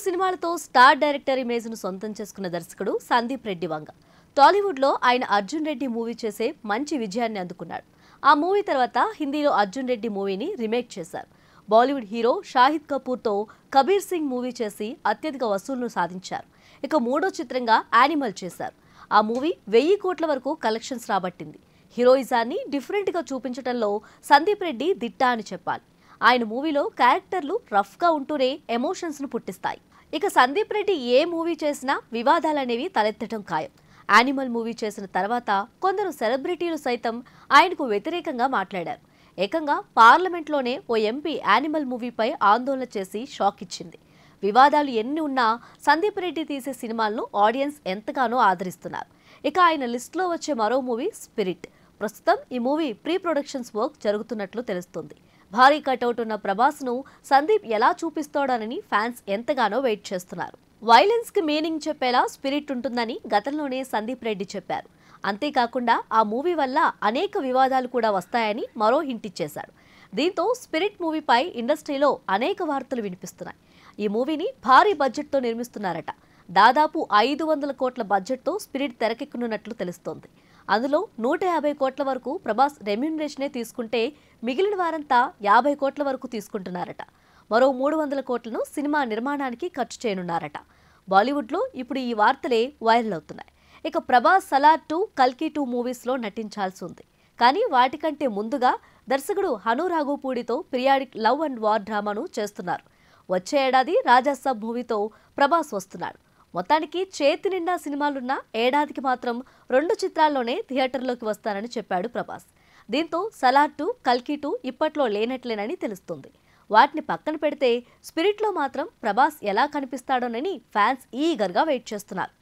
సినిమాలతో star director image ను సొంతం చేసుకున్న దర్శకుడు సందీప్ రెడ్డి వంగ. టాలీవుడ్ లో ఆయన అర్జున్ రెడ్డి మూవీ చేసే మంచి విజయాన్ని అందుకున్నాడు. ఆ మూవీ తర్వాత హిందీలో అర్జున్ రెడ్డి మూవీని రీమేక్ చేశారు. బాలీవుడ్ హీరో షాహిద్ కపూర్ తో కబీర్ సింగ్ మూవీ చేసి అత్యధిక వసూళ్లను సాధించారు. ఇక మూడో చిత్రంగా యానిమల్ చేశారు. ఆ మూవీ 1000 కోట్ల వరకు కలెక్షన్స్ రాబట్టింది. హీరోయిజాన్ని డిఫరెంట్ గా చూపించడంలో సందీప్ రెడ్డి దిట్ట అని చెప్పాలి. ఆయన మూవీలో క్యారెక్టర్లు రఫ్ గా ఉంటూనే ఎమోషన్స్ ను పుట్టిస్తాయి. ఇక సందీప్ రెడ్డి ఏ మూవీ చేసినా వివాదాలనేవి తలెత్తడం ఖాయం. యానిమల్ మూవీ చేసిన తర్వాత కొందరు సెలబ్రిటీలు సైతం ఆయనకు వ్యతిరేకంగా మాట్లాడారు. ఏకంగా పార్లమెంట్లోనే ఓ ఎంపీ యానిమల్ మూవీపై ఆందోళన చేసి షాక్ ఇచ్చింది. వివాదాలు ఎన్ని ఉన్నా సందీప్ రెడ్డి తీసే సినిమాలను ఆడియన్స్ ఎంతగానో ఆదరిస్తున్నారు. ఇక ఆయన లిస్టులో వచ్చే మరో మూవీ స్పిరిట్. ప్రస్తుతం ఈ మూవీ ప్రీ ప్రొడక్షన్స్ వర్క్ జరుగుతున్నట్లు తెలుస్తుంది. భారీ కటౌట్ ఉన్న ప్రభాస్ ను సందీప్ ఎలా చూపిస్తాడోనని ఫ్యాన్స్ ఎంతగానో వెయిట్ చేస్తున్నారు. వైలెన్స్ కి మీనింగ్ చెప్పేలా స్పిరిట్ ఉంటుందని గతంలోనే సందీప్ రెడ్డి చెప్పారు. అంతేకాకుండా ఆ మూవీ వల్ల అనేక వివాదాలు కూడా వస్తాయని మరో హింట్ ఇచ్చేశాడు. దీంతో స్పిరిట్ మూవీపై ఇండస్ట్రీలో అనేక వార్తలు వినిపిస్తున్నాయి. ఈ మూవీని భారీ బడ్జెట్తో నిర్మిస్తున్నారట. దాదాపు 500 కోట్ల బడ్జెట్తో స్పిరిట్ తెరకెక్కనున్నట్లు తెలుస్తోంది. అందులో 150 కోట్ల వరకు ప్రభాస్ రెమ్యూనరేషనే తీసుకుంటే మిగిలిన వారంతా 50 కోట్ల వరకు తీసుకుంటున్నారట. మరో 300 కోట్లను సినిమా నిర్మాణానికి ఖర్చు చేయనున్నారట. బాలీవుడ్లో ఇప్పుడు ఈ వార్తలే వైరల్ అవుతున్నాయి. ఇక ప్రభాస్ సలార్ 2, కల్కి 2 మూవీస్లో నటించాల్సి ఉంది. కానీ వాటికంటే ముందుగా దర్శకుడు హను రాఘోపూడితో పీరియాడిక్ లవ్ అండ్ వార్ డ్రామాను చేస్తున్నారు. వచ్చే ఏడాది రాజాసాబ్ మూవీతో ప్రభాస్ వస్తున్నాడు. మొత్తానికి చేతి నిండా సినిమాలున్న ఏడాదికి మాత్రం 2 చిత్రాల్లోనే థియేటర్లోకి వస్తానని చెప్పాడు ప్రభాస్. దీంతో సలార్ 2, కల్కి 2 ఇప్పట్లో లేనట్లేనని తెలుస్తుంది. వాటిని పక్కన పెడితే స్పిరిట్లో మాత్రం ప్రభాస్ ఎలా కనిపిస్తాడోనని ఫ్యాన్స్ ఈగర్గా వెయిట్ చేస్తున్నారు.